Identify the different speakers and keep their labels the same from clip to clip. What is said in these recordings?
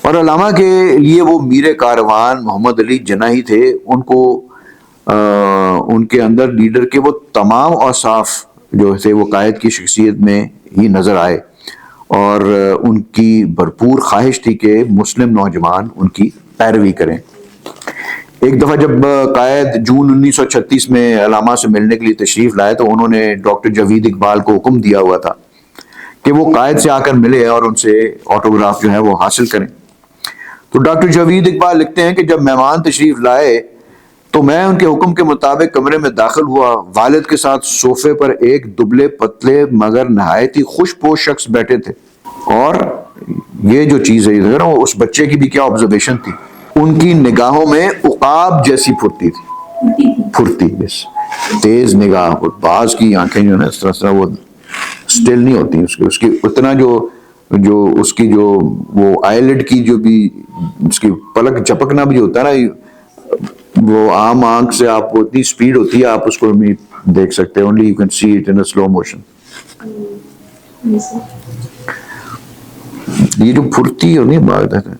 Speaker 1: اور علامہ کے لیے وہ میر کاروان محمد علی جناحی تھے، ان کو ان کے اندر لیڈر کے وہ تمام اوصاف جو تھے وہ قائد کی شخصیت میں ہی نظر آئے، اور ان کی بھرپور خواہش تھی کہ مسلم نوجوان ان کی پیروی کریں۔ ایک دفعہ جب قائد جون 1936 میں علامہ سے ملنے کے لیے تشریف لائے تو انہوں نے ڈاکٹر جاوید اقبال کو حکم دیا ہوا تھا کہ وہ قائد سے آ کر ملے اور ان سے آٹوگراف جو ہے وہ حاصل کریں۔ تو ڈاکٹر جاوید اقبال لکھتے ہیں کہ جب مہمان تشریف لائے تو میں ان کے حکم کے مطابق کمرے میں داخل ہوا۔ والد کے ساتھ صوفے پر ایک دبلے پتلے مگر نہایت ہی خوش پوش شخص بیٹھے تھے، اور یہ جو چیز ہے اس بچے کی بھی کیا آبزرویشن تھی، ان کی نگاہوں میں عقاب جیسی پھرتی تھی، پھرتی بس تیز نگاہ، اور بعض کی آنکھیں جو ہے نا اس طرح وہ سٹل نہیں ہوتی، اس کی اتنا جو اس کی جو وہ آئیلڈ کی جو بھی اس کی پلک جھپکنا بھی ہوتا ہے نا، وہ عام آنکھ سے آپ کو اتنی سپیڈ ہوتی ہے آپ اس کو نہیں دیکھ سکتے، only you can see it in slow motion. یہ جو پھرتی ہے نہیں بات ہے،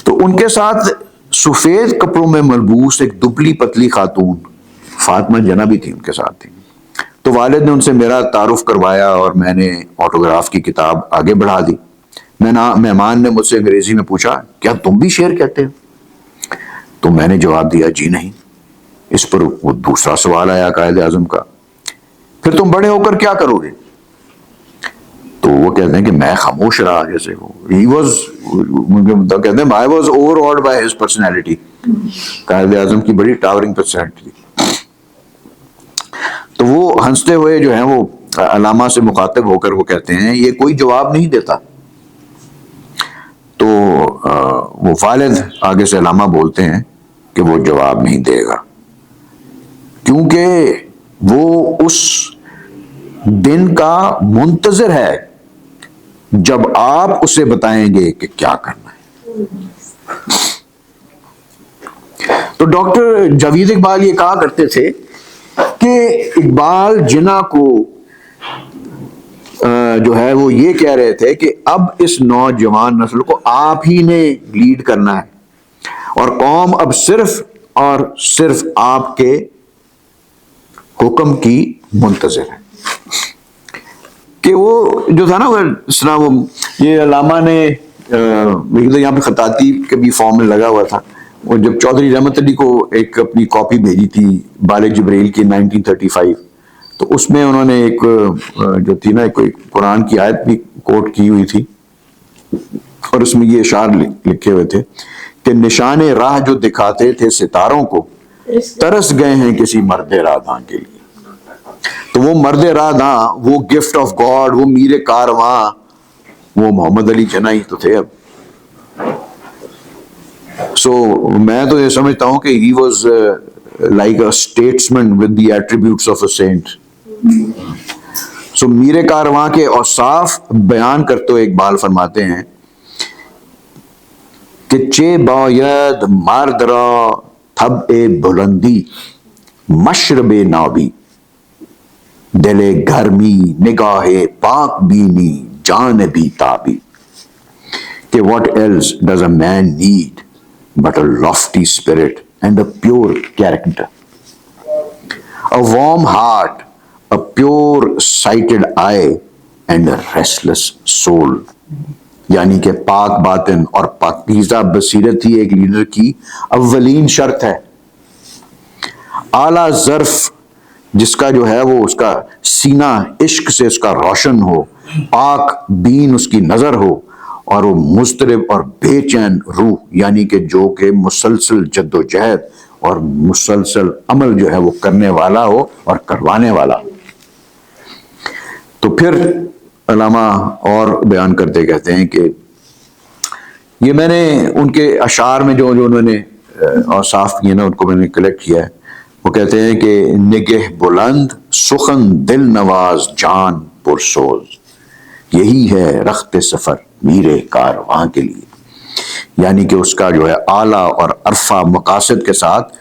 Speaker 1: تو ان کے ساتھ سفید کپڑوں میں ملبوس ایک دبلی پتلی خاتون فاطمہ جناح بھی تھی، ان کے ساتھ تھی۔ تو والد نے ان سے میرا تعارف کروایا اور میں نے آٹوگراف کی کتاب آگے بڑھا دی۔ مہمان نے مجھ سے انگریزی میں پوچھا، کیا تم بھی شعر کہتے ہو؟ تو میں نے جواب دیا، جی نہیں۔ اس پر وہ دوسرا سوال آیا قائد اعظم کا، پھر تم بڑے ہو کر کیا کرو گے؟ تو وہ کہتے ہیں کہ میں خاموش رہا، جیسے کہتے ہیں I was overawed by his personality، Quaid Azam کی بڑی ٹاورنگ پرسنالٹی تھی۔ تو وہ ہنستے ہوئے جو ہیں وہ علامہ سے مخاطب ہو کر وہ کہتے ہیں، یہ کوئی جواب نہیں دیتا۔ تو وہ والد آگے سے علامہ بولتے ہیں کہ وہ جواب نہیں دے گا، کیونکہ وہ اس دن کا منتظر ہے جب آپ اسے بتائیں گے کہ کیا کرنا ہے۔ تو ڈاکٹر جاوید اقبال یہ کہا کرتے تھے کہ اقبال جناح کو جو ہے وہ یہ کہہ رہے تھے کہ اب اس نوجوان نسل کو آپ ہی نے لیڈ کرنا ہے، اور قوم اب صرف اور صرف آپ کے حکم کی منتظر ہے۔ کہ وہ جو تھا نا وہ یہ علامہ نے یہاں پہ خطاطی کے بھی فارم میں لگا ہوا تھا، وہ جب چودھری رحمت علی کو ایک اپنی کاپی بھیجی تھی بالغ جبریل کی 1935، تو اس میں انہوں نے ایک جو تھی نا کوئی قرآن کی آیت بھی کوٹ کی ہوئی تھی، اور اس میں یہ اشعار لکھے ہوئے تھے کہ نشان راہ جو دکھاتے تھے ستاروں کو، ترس گئے ہیں کسی مرد راداں کے لیے۔ تو وہ مرد راداں، وہ گفٹ آف گاڈ، وہ میر کارواں، وہ محمد علی جناحی تو تھے۔ اب سو میں تو یہ سمجھتا ہوں کہ he was like a statesman with the attributes of a saint۔ سو میر کارواں کے اوصاف بیان کرتے ہوئے اقبال فرماتے ہیں کہ چے باید مرد را طبع بلندی، مشرب نابی، دل گرمی، نگاہ پاک بینی، جانبی تابی، کہ what else does a man need but a lofty spirit and a pure character, a warm heart, a pure sighted eye and a restless soul۔ یعنی کہ پاک باطن اور پاکیزہ بصیرت ہی ایک لیڈر کی اولین شرط ہے۔ اعلیٰ ظرف جس کا جو ہے وہ اس کا سینہ عشق سے اس کا روشن ہو، پاک بین اس کی نظر ہو، اور وہ مضطرب اور بے چین روح، یعنی کہ جو کہ مسلسل جد و جہد اور مسلسل عمل جو ہے وہ کرنے والا ہو اور کروانے والا ہو۔ تو پھر علامہ اور بیان کرتے کہتے ہیں کہ یہ میں نے ان کے اشعار میں جو انہوں نے اوصاف کیے نا ان کو میں نے کلیکٹ کیا ہے۔ وہ کہتے ہیں کہ نگہ بلند سخن دل نواز جان پرسوز، یہی ہے رخت سفر میر کارواں کے لیے، یعنی کہ اس کا جو ہے اعلیٰ اور عرفہ مقاصد کے ساتھ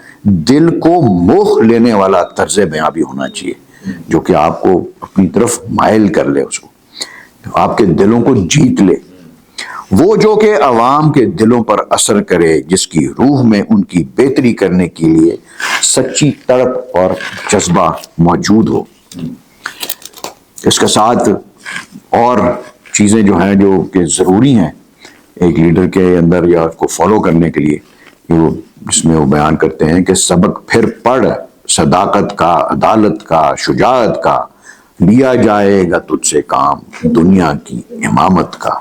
Speaker 1: دل کو موہ لینے والا طرز بیاں بھی ہونا چاہیے، جو کہ آپ کو اپنی طرف مائل کر لے، اس کو آپ کے دلوں کو جیت لے۔ وہ جو کہ عوام کے دلوں پر اثر کرے، جس کی روح میں ان کی بہتری کرنے کے لیے سچی تڑپ اور جذبہ موجود ہو۔ اس کے ساتھ اور چیزیں جو ہیں جو کہ ضروری ہیں ایک لیڈر کے اندر یا کو فالو کرنے کے لیے، جس میں وہ بیان کرتے ہیں کہ سبق پھر پڑھ صداقت کا، عدالت کا، شجاعت کا، لیا جائے گا تجھ سے کام دنیا کی امامت کا۔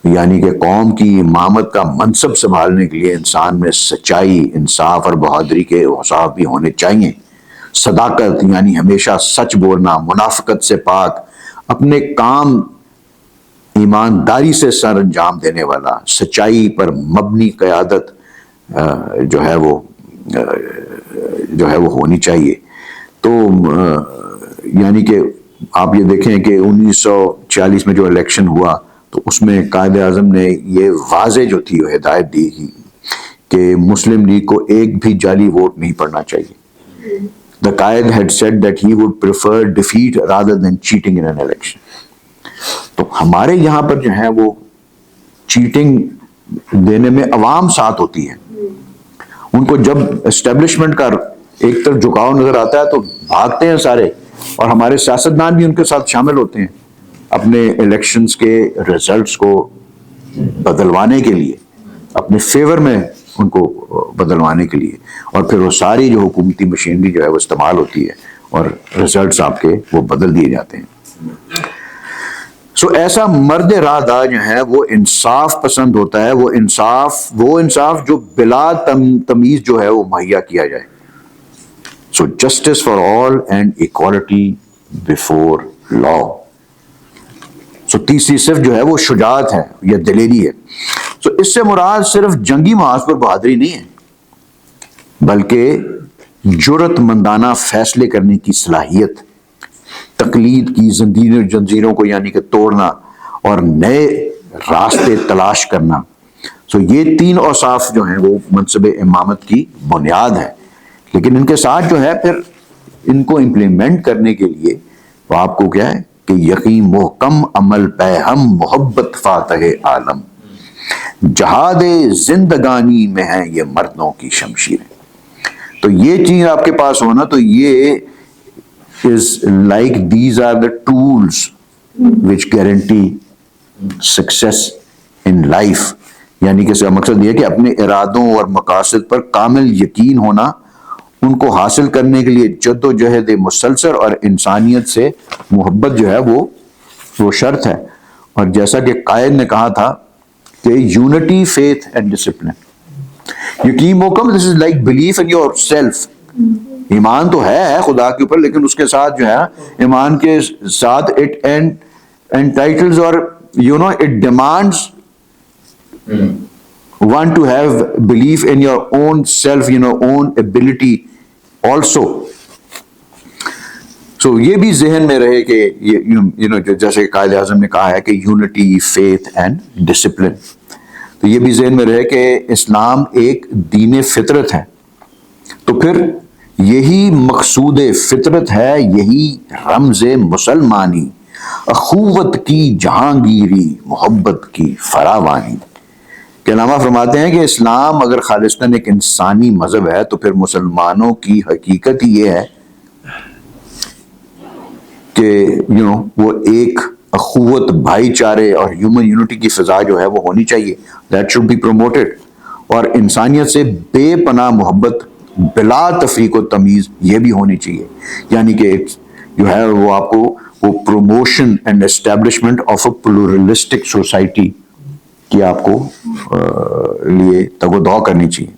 Speaker 1: یعنی کہ قوم کی امامت کا منصب سنبھالنے کے لیے انسان میں سچائی، انصاف اور بہادری کے اوصاف بھی ہونے چاہیے۔ صداقت یعنی ہمیشہ سچ بولنا، منافقت سے پاک، اپنے کام ایمانداری سے سر انجام دینے والا، سچائی پر مبنی قیادت جو ہے وہ ہونی چاہیے۔ تو یعنی کہ آپ یہ دیکھیں کہ 1946 میں جو الیکشن ہوا تو اس میں قائد اعظم نے یہ واضح جو تھی ہدایت دی تھی کہ مسلم لیگ کو ایک بھی جعلی ووٹ نہیں پڑنا چاہیے۔ The Quaid had said that he would prefer defeat rather than cheating in an election۔ تو ہمارے یہاں پر جو ہے وہ چیٹنگ دینے میں عوام ساتھ ہوتی ہے، ان کو جب اسٹیبلشمنٹ کا ایک طرف جھکاؤ نظر آتا ہے تو بھاگتے ہیں سارے، اور ہمارے سیاستدان بھی ان کے ساتھ شامل ہوتے ہیں اپنے الیکشنز کے ریزلٹس کو بدلوانے کے لیے، اپنے فیور میں ان کو بدلوانے کے لیے، اور پھر وہ ساری جو حکومتی مشینری جو ہے وہ استعمال ہوتی ہے اور ریزلٹس آپ کے وہ بدل دیے جاتے ہیں۔ سو ایسا مرد رادہ جو ہے وہ انصاف پسند ہوتا ہے، وہ انصاف جو بلا تمیز جو ہے وہ مہیا کیا جائے۔ So justice for all and equality before law. So تیسری صرف جو ہے وہ شجاعت ہے یا دلیری ہے۔ سو اس سے مراد صرف جنگی محاذ پر بہادری نہیں ہے، بلکہ جرأت مندانہ فیصلے کرنے کی صلاحیت، تقلید کی زنجیروں کو یعنی کہ توڑنا اور نئے راستے تلاش کرنا۔ سو یہ تین اوصاف جو ہیں وہ منصب امامت کی بنیاد ہے، لیکن ان کے ساتھ جو ہے پھر ان کو امپلیمنٹ کرنے کے لیے وہ آپ کو کیا ہے کہ یقین محکم عمل پہ ہم محبت فاتح عالم، جہاد زندگانی میں ہے یہ مردوں کی شمشیریں۔ تو یہ چیز آپ کے پاس ہونا، تو یہ is like these are the tools which guarantee success in life۔ یعنی کہ اس کا مقصد یہ ہے کہ اپنے ارادوں اور مقاصد پر کامل یقین ہونا، ان کو حاصل کرنے کے لیے جد و جہد مسلسل اور انسانیت سے محبت جو ہے وہ شرط ہے۔ اور جیسا کہ قائد نے کہا تھا کہ یونٹی، فیتھ اینڈ ڈسپلن۔ یقین محکم، this is like belief in yourself. ایمان تو ہے خدا کے اوپر، لیکن اس کے ساتھ جو ہے ایمان کے ساتھ اٹ انٹائٹلز اور it demands one to have belief in your own self, own ability also. So یہ بھی ذہن میں رہے کہ جیسے قائد اعظم نے کہا ہے کہ یونٹی، فیتھ اینڈ ڈسپلن، تو یہ بھی ذہن میں رہے کہ اسلام ایک دین فطرت ہے، تو پھر یہی مقصود فطرت ہے، یہی رمز مسلمانی، اخوت کی جہانگیری، محبت کی فراوانی۔ کہ علامہ فرماتے ہیں کہ اسلام اگر خالصتاً ایک انسانی مذہب ہے تو پھر مسلمانوں کی حقیقت ہی یہ ہے کہ وہ ایک اخوت، بھائی چارے اور ہیومن یونٹی کی فضا جو ہے وہ ہونی چاہیے، دیٹ شوڈ بی پروموٹڈ، اور انسانیت سے بے پناہ محبت بلا تفریق و تمیز یہ بھی ہونی چاہیے۔ یعنی کہ جو ہے وہ آپ کو وہ promotion and establishment of a pluralistic society کی آپ کو لیے تگ و دو کرنی چاہیے۔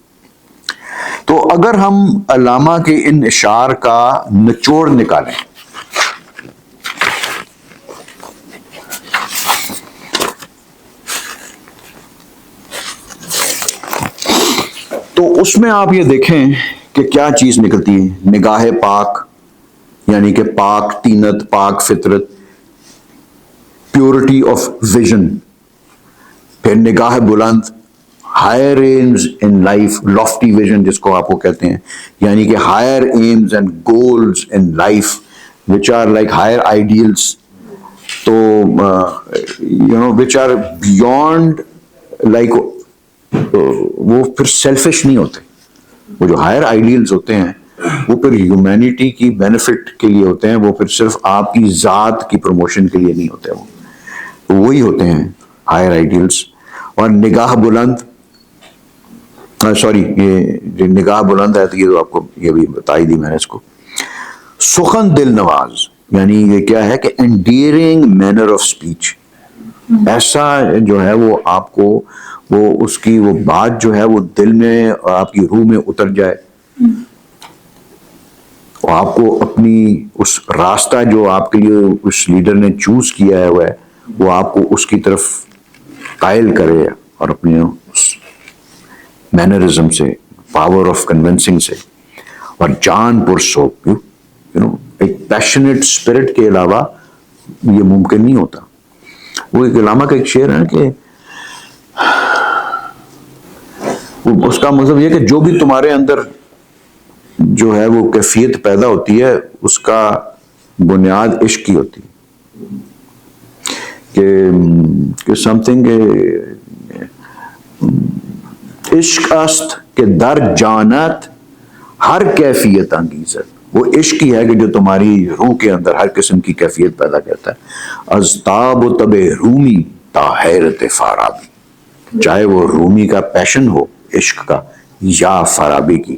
Speaker 1: تو اگر ہم علامہ کے ان اشعار کا نچوڑ نکالیں تو اس میں آپ یہ دیکھیں کہ کیا چیز نکلتی ہے۔ نگاہ پاک یعنی کہ پاک تینت، پاک فطرت، پیورٹی آف ویژن، پھر نگاہ بلند، higher aims in life, lofty vision جس کو آپ کو کہتے ہیں، یعنی کہ higher aims and goals in life which are like higher ideals, تو وچ آر بیونڈ لائک وہ پھر سیلفش نہیں ہوتے. وہ جو ہائر آئیڈیلز ہوتے ہیں وہ پھر ہیومینٹی کی بینیفٹ کے لیے ہوتے ہیں, وہ پھر صرف آپ کی ذات کی پروموشن کے لیے نہیں ہوتے. وہ وہی ہوتے ہیں ہائر آئیڈیلز. اور نگاہ بلند, سوری یہ نگاہ بلند ہے تو یہ تو آپ کو یہ بھی بتائی دی میں نے اس کو. سخن دل نواز یعنی یہ کیا ہے کہ انڈیئرنگ مینر آف اسپیچ, ایسا جو ہے وہ آپ کو وہ اس کی وہ بات جو ہے وہ دل میں اور آپ کی روح میں اتر جائے, اور آپ کو اپنی اس راستہ جو آپ کے لیے اس لیڈر نے چوز کیا ہے وہ آپ کو اس کی طرف قائل کرے, اور اپنے اس مینرزم سے, پاور آف کنونسنگ سے. اور جان پر سوپ ایک پیشنیٹ اسپرٹ کے علاوہ یہ ممکن نہیں ہوتا. وہ ایک علامہ کا ایک شعر ہے کہ اس کا مطلب یہ کہ جو بھی تمہارے اندر جو ہے وہ کیفیت پیدا ہوتی ہے اس کا بنیاد عشق کی ہوتی ہے, کہ سم تھنگ عشق است کہ در جانت ہر کیفیت انگیزت. وہ عشق ہی ہے کہ جو تمہاری روح کے اندر ہر قسم کی کیفیت پیدا کرتا ہے. از تاب و تب رومی تا حیرت فارابی, چاہے وہ رومی کا پیشن ہو عشق کا یا فارابی کی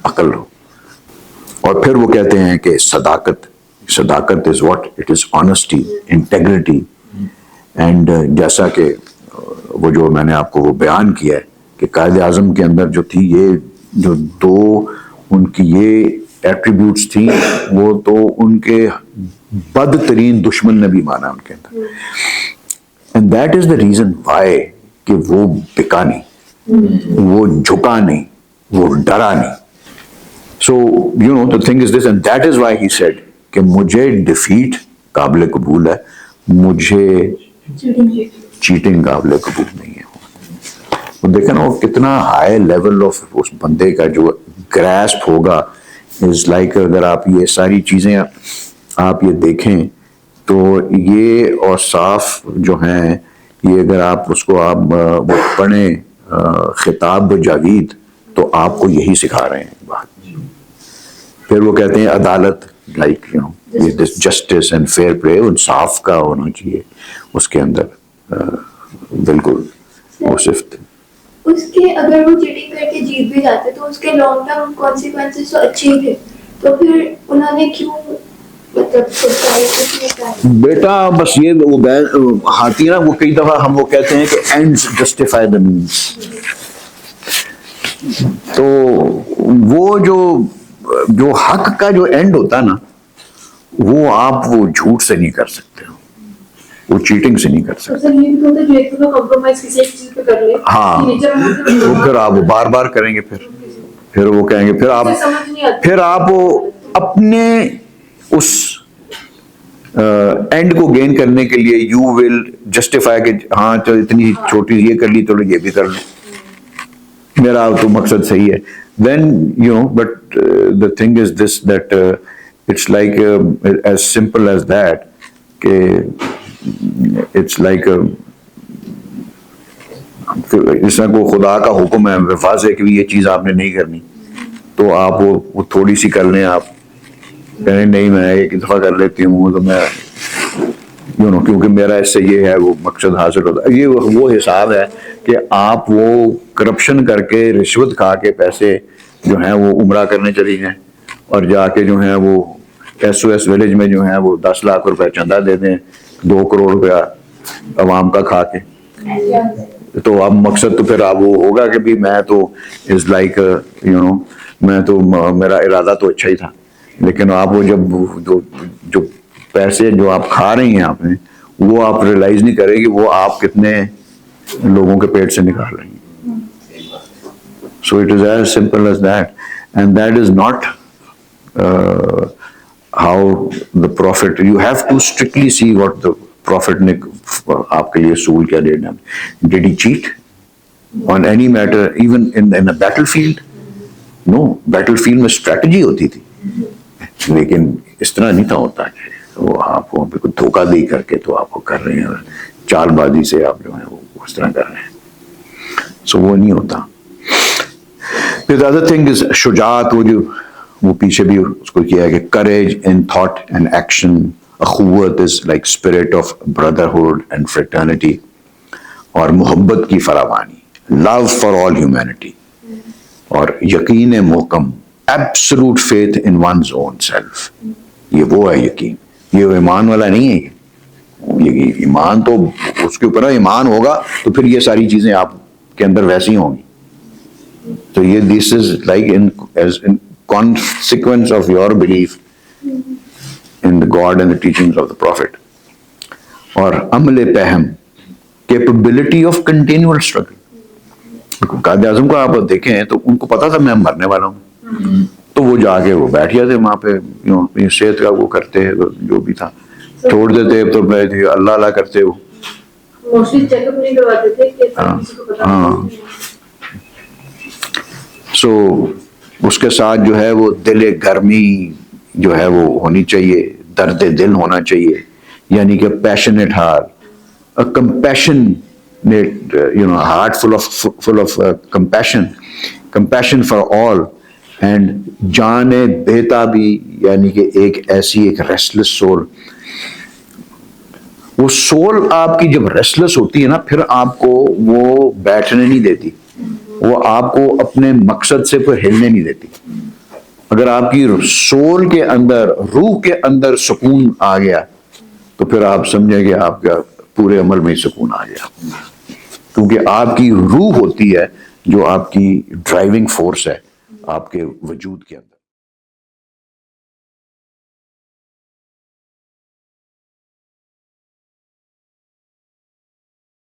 Speaker 1: عقل ہو. اور پھر وہ کہتے ہیں کہ صداقت is what it is honesty, integrity. And جیسا کہ وہ جو میں نے آپ کو وہ بیان کیا ہے کہ قائد اعظم کے اندر جو تھی یہ جو دو ان کی یہ ایٹریبیوٹس تھیں, وہ تو ان کے بدترین دشمن نے بھی مانا ان کے اندر. And that is the reason why کہ وہ بکا نہیں, وہ جھکا نہیں, وہ ڈرا نہیں. So you know the thing is this, and that is why he said کہ مجھے ڈیفیٹ قابل قبول ہے, مجھے چیٹنگ قابل قبول نہیں ہے. وہ دیکھیں نا وہ کتنا ہائی لیول آف اس بندے کا جو گراسپ ہوگا. از لائک اگر آپ یہ ساری چیزیں آپ یہ دیکھیں تو یہ اوصاف جو ہیں یہ اگر آپ اس کو آپ وہ پڑھیں خطاب جاوید تو آپ کو یہی سکھا رہے ہیں بات. پھر وہ کہتے ہیں عدالت, like you know justice and fair play, انصاف کا ہونا چاہیے اس کے اندر. بالکل وہ صفت
Speaker 2: اس کے اگر وہ چیٹنگ کر کے جیت بھی جاتے تو اس کے لانگ ٹرم کانسیکوینسز تو اچھے ہی تھے, تو پھر انہوں نے کیوں مطلب
Speaker 1: بیٹا بس یہ وہ ہاتھی نا, وہ کئی دفعہ ہم وہ کہتے ہیں کہ اینڈز جسٹیفائی دی مینز. تو وہ جو حق کا جو اینڈ ہوتا نا وہ آپ وہ جھوٹ سے نہیں کر سکتے, وہ چیٹنگ سے نہیں کر سکتے. ہاں وہ پھر آپ بار بار کریں گے, پھر وہ کہیں گے, پھر آپ اپنے اس اینڈ کو گین کرنے کے لیے یو ول جسٹیفائی کہ ہاں چلو اتنی چھوٹی یہ کر لی تو یہ بھی کر لوں, میرا تو مقصد صحیح ہے. then you know but the thing is this that it's like as simple as that کہ it's like جس طرح کو خدا کا حکم ہے واضح کہ یہ چیز آپ نے نہیں کرنی تو آپ وہ تھوڑی سی کر لیں, آپ کہیں نہیں میں ایک دفعہ کر لیتی ہوں تو میں یو نو کیونکہ میرا اس سے یہ ہے وہ مقصد حاصل ہوتا ہے. یہ وہ حساب ہے کہ آپ وہ کرپشن کر کے رشوت کھا کے پیسے جو ہیں وہ عمرہ کرنے چلی جائیں اور جا کے جو ہیں وہ ایس او ایس ولیج میں جو ہیں وہ 10 لاکھ روپے چندہ دے دیں 2 کروڑ روپیہ عوام کا کھا کے. تو اب مقصد تو پھر اب وہ ہوگا کہ بھی میں تو از لائک یو نو میں تو میرا ارادہ تو اچھا ہی تھا, لیکن آپ وہ جب جو پیسے جو آپ کھا رہی ہیں آپ نے وہ آپ ریئلائز نہیں کریں گے وہ آپ کتنے لوگوں کے پیٹ سے نکال رہی ہیں. So it is as simple as that, and that is not how the prophet. You have to strictly see what the prophet نے آپ کے لیے اصول کیا دینا. Did he cheat on any matter, even in a battlefield? No, battlefield میں strategy ہوتی تھی, لیکن اس طرح نہیں تھا ہوتا کہ وہ آپ کو بالکل دھوکہ دہی کر کے تو آپ کو کر رہے ہیں, چال بازی سے آپ جو ہیں وہ اس طرح کر رہے ہیں. سو وہ نہیں ہوتا. پھر the other thing is شجاعت, وہ پیچھے بھی اس کو کیا ہے کہ courage in thought and action. اخوت is like spirit of brotherhood and fraternity. اور محبت کی فراوانی, love for all humanity. اور یقین محکم, absolute faith in one's own self. یہ وہ ہے یقین, یہ ایمان والا نہیں ہے. یہ ایمان تو اس کے اوپر ایمان ہوگا تو پھر یہ ساری چیزیں آپ کے اندر ویسی ہوں گی. تو یہ this is like as in consequence of your belief in the God and the teachings of the Prophet. اور عمل پہم, capability of continual struggle. Quaid Azam کو آپ دیکھیں تو ان کو پتا تھا میں مرنے والا ہوں, تو وہ جا کے وہ بیٹھ جاتے وہاں پہ, اپنی صحت کا وہ کرتے جو بھی تھا چھوڑ دیتے, تو اللہ اللہ کرتے وہ. ہاں, سو اس کے ساتھ جو ہے وہ دل گرمی جو ہے وہ ہونی چاہیے, درد دل ہونا چاہیے, یعنی کہ passionate heart, compassionate, heart full of compassion for all, and جان بےتابی, یعنی کہ ایسی ایک ریسٹلیس سول. وہ سول آپ کی جب ریسٹلیس ہوتی ہے نا, پھر آپ کو وہ بیٹھنے نہیں دیتی, وہ آپ کو اپنے مقصد سے پھر ہلنے نہیں دیتی. اگر آپ کی سول کے اندر, روح کے اندر سکون آ گیا تو پھر آپ سمجھیں کہ آپ کا پورے عمل میں سکون آ گیا, کیونکہ آپ کی روح ہوتی ہے جو آپ کی ڈرائیونگ فورس ہے آپ کے وجود کے اندر.